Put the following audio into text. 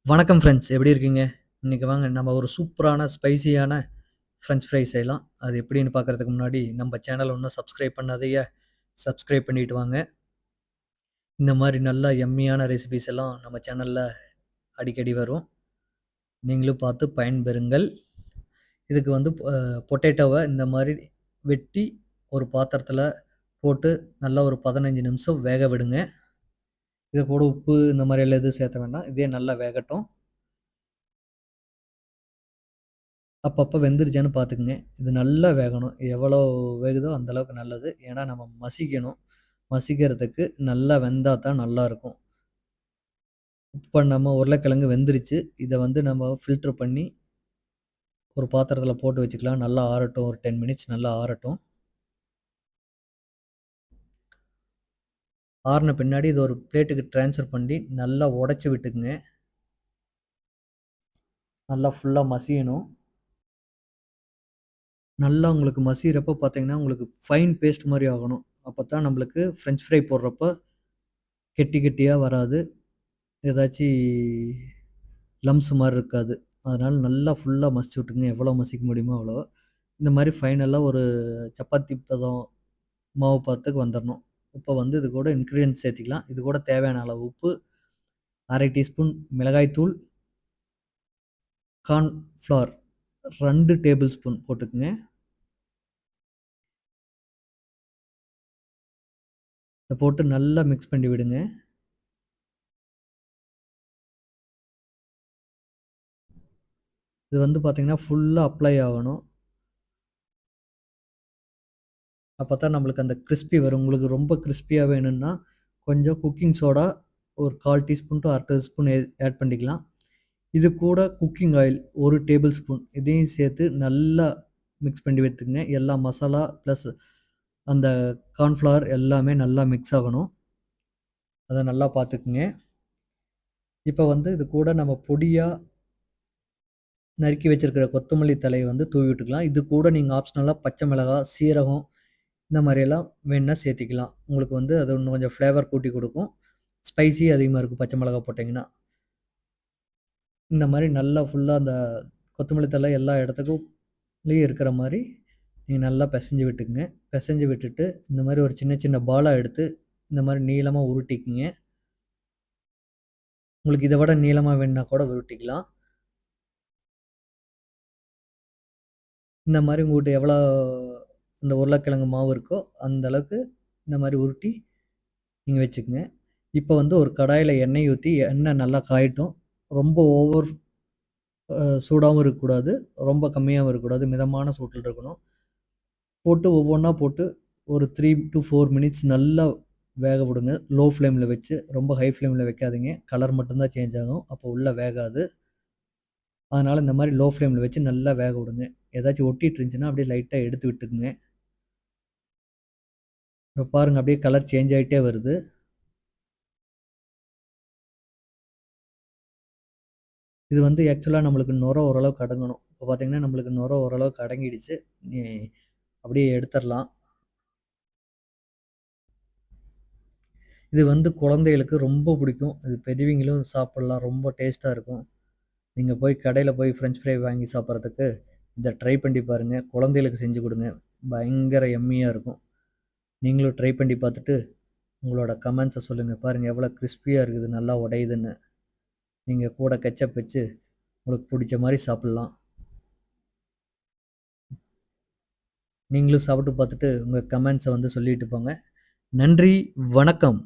வணக்கம் ஃப்ரெண்ட்ஸ். எப்படி இருக்கீங்க? இன்னைக்கு வாங்க நம்ம ஒரு சூப்பரான ஸ்பைசியான ஃப்ரெஞ்ச் ஃப்ரை செய்யலாம். அது எப்படின்னு பார்க்கறதுக்கு முன்னாடி நம்ம சேனல இன்னும் சப்ஸ்கிரைப் பண்ணாதீங்க. சப்ஸ்கிரைப் பண்ணிட்டு வாங்க. இந்த மாரி நல்ல யம்மியான ரெசிபீஸ் எல்லாம் நம்ம சேனல்ல அடிக்கடி வரும். நீங்களும் பார்த்து பயன்பெறுங்கள். இதுக்கு வந்து பொட்டேட்டோவ இந்த மாரி வெட்டி ஒரு பாத்திரத்தில போட்டு நல்லா ஒரு 15 நிமிஷம் வேக விடுங்க. இது கூட உப்பு இந்த மாரி எல்லாம் எதுவும் சேர்த்த வேண்டாம். இதே நல்லா வேகட்டும். அப்பப்ப வெந்துருச்சான்னு பார்த்துக்குங்க. இது நல்லா வேகணும். எவ்வளோ வேகுதோ அந்த அளவுக்கு நல்லது. ஏன்னா நம்ம மசிக்கணும். மசிக்கிறதுக்கு நல்லா வெந்தா தான் நல்லாருக்கும். இப்ப நம்ம உருளைக்கிழங்கு வெந்துருச்சு. இத வந்து நம்ம ஃபில்டர் பண்ணி ஒரு பாத்திரத்தில போட்டு வச்சுக்கலாம். நல்லா ஆறட்டும். ஒரு 10 மினிட்ஸ் நல்லா ஆறட்டும். ஆறுன பின்னாடி இத ஒரு பிளேட்டுக்கு ட்ரான்ஸ்ஃபர் பண்ணி நல்லா உடைச்சு விட்டுக்குங்க. நல்லா ஃபுல்லா மசியணும். நல்லா உங்களுக்கு மசியறப்ப பார்த்தீங்கன்னா, உங்களுக்கு ஃபைன் பேஸ்ட் மாரி ஆகணும். அப்பத்தான் நம்மளுக்கு ஃப்ரெஞ்ச் ஃப்ரை போடுறப்ப கெட்டி கெட்டியா வராது. ஏதாச்சு லம்ப்ஸ் மாரி இருக்காது. அதனால நல்லா ஃபுல்லா மசிச்சு விட்டுக்குங்க. எவ்வளோ மசிக்க முடியுமோ அவ்வளோ. இந்த மாரி ஃபைனலா ஒரு சப்பாத்தி பதம் மாவு பதத்துக்கு வந்துரணும். இப்ப வந்து இது கூட இன்கிரீடியன்ட்ஸ் சேர்த்துக்கலாம். இது கூட தேவையான அளவு உப்பு, 1/2 டீஸ்பூன் மிளகாய் தூள், கார்ன் ஃப்ளவர் 2 டேபிள் ஸ்பூன் போட்டுக்கங்க. இத போட்டு நல்லா மிக்ஸ் பண்ணி விடுங்க. இது வந்து பார்த்தீங்கன்னா, ஃபுல்லா அப்ளை ஆகணும். அப்பதான் நம்மளுக்கு அந்த கிரிஸ்பி வரும். உங்களுக்கு ரொம்ப கிரிஸ்பியா வேணும்னா, கொஞ்சம் குக்கிங் சோடா ஒரு 1/4 டீஸ்பூன் டூ 1/2 டீஸ்பூன் ஆட் பண்ணிக்கலாம். இது கூட குக்கிங் ஆயில் 1 டேபிள் ஸ்பூன் இதையும் சேர்த்து நல்லா மிக்ஸ் பண்ணி எடுத்துக்கங்க. எல்லா மசாலா பிளஸ் அந்த கார்ன்ஃப்ளவர் எல்லாமே நல்லா மிக்ஸ் ஆகணும். அத நல்லா பார்த்துக்குங்க. இப்ப வந்து இது கூட நம்ம பொடியா நறுக்கி வச்சிருக்கிற கொத்தமல்லி தழைய வந்து தூவி விட்டுக்கலாம். இது கூட நீங்க ஆப்ஷனலா பச்சை மிளகாய், சீரகம் இந்த மாரியெல்லாம் வேணுனா சேர்த்திக்கலாம். உங்களுக்கு வந்து அது இன்னும் கொஞ்சம் ஃப்ளேவர் கூட்டி குடுக்கும். ஸ்பைசி அதிகமா இருக்கும் பச்சை மிளகாய் போட்டீங்கன்னா. இந்த மாரி நல்லா ஃபுல்லா அந்த கொத்தமல்லி தழை எல்லா இடத்துக்கும் இருக்கிற மாரி நீங்க நல்லா பெசஞ்சு விட்டுக்குங்க. பெசஞ்சு விட்டுட்டு, இந்த மாரி ஒரு சின்ன சின்ன பாலா எடுத்து, இந்த மாரி நீளமா உருட்டிக்கங்க. உங்களுக்கு இத விட நீளமா வேணுனா கூட உருட்டிக்கலாம். இந்த மாரி உங்ககிட்ட எவ்வளோ இந்த உருளைக்கிழங்கு மாவு இருக்கோ, அந்த அளவுக்கு இந்த மாரி உருட்டி நீங்க வச்சுக்கங்க. இப்ப வந்து ஒரு கடாயில எண்ணெய் ஊத்தி, எண்ணெய் நல்லா காயட்டும். ரொம்ப ஓவர் சூடாவும் இருக்கக்கூடாது. ரொம்ப கம்மியாவும் இருக்கக்கூடாது. மிதமான சூட்டில இருக்கணும். போட்டு ஒவ்வொன்னா போட்டு ஒரு 3 டூ 4 மினிட்ஸ் நல்லா வேக விடுங்க. லோ ஃப்ளேம்ல வச்சு, ரொம்ப ஹை ஃப்ளேம்ல வைக்காதீங்க. கலர் மட்டும் தான் சேஞ்ச் ஆகும். அப்போ உள்ள வேகாது. அதனால இந்த மாரி லோ ஃப்ளேம்ல வச்சு நல்லா வேக விடுங்க. ஏதாச்சும் ஒட்டிட்டு இருந்துச்சுன்னா, அப்படியே லைட்டா எடுத்து விட்டுக்குங்க. இப்ப பாருங்க அப்படியே கலர் சேஞ்ச் ஆயிட்டே வருது. இது வந்து ஆக்சுவலா நம்மளுக்கு நுர ஓரளவுக்கு அடங்கணும். இப்ப பார்த்தீங்கன்னா, நம்மளுக்கு நுர ஓரளவுக்கு அடங்கிடுச்சு. நீ அப்படியே எடுத்துறலாம். இது வந்து குழந்தைகளுக்கு ரொம்ப பிடிக்கும். இது பெரியவங்களும் சாப்பிடலாம். ரொம்ப டேஸ்ட்டா இருக்கும். நீங்க போய் கடையில போய் ஃப்ரெஞ்ச் ஃப்ரை வாங்கி சாப்பிடுறதுக்கு, இத ட்ரை பண்ணி பாருங்க. குழந்தைகளுக்கு செஞ்சு குடுங்க. பயங்கர யம்மியா இருக்கும். நீங்களும் ட்ரை பண்ணி பார்த்துட்டு, உங்களோட கமெண்ட்ஸ சொல்லுங்க. பாருங்க எவ்வளோ கிரிஸ்பியா இருக்குது. நல்லா உடையுதுன்னு. நீங்க கூட கெட்சப் வச்சு, உங்களுக்கு புடிச்ச மாரி சாப்பிடலாம். நீங்களும் சாப்பிட்டு பார்த்துட்டு, உங்க கமெண்ட்ஸ வந்து சொல்லிட்டு போங்க. நன்றி, வணக்கம்.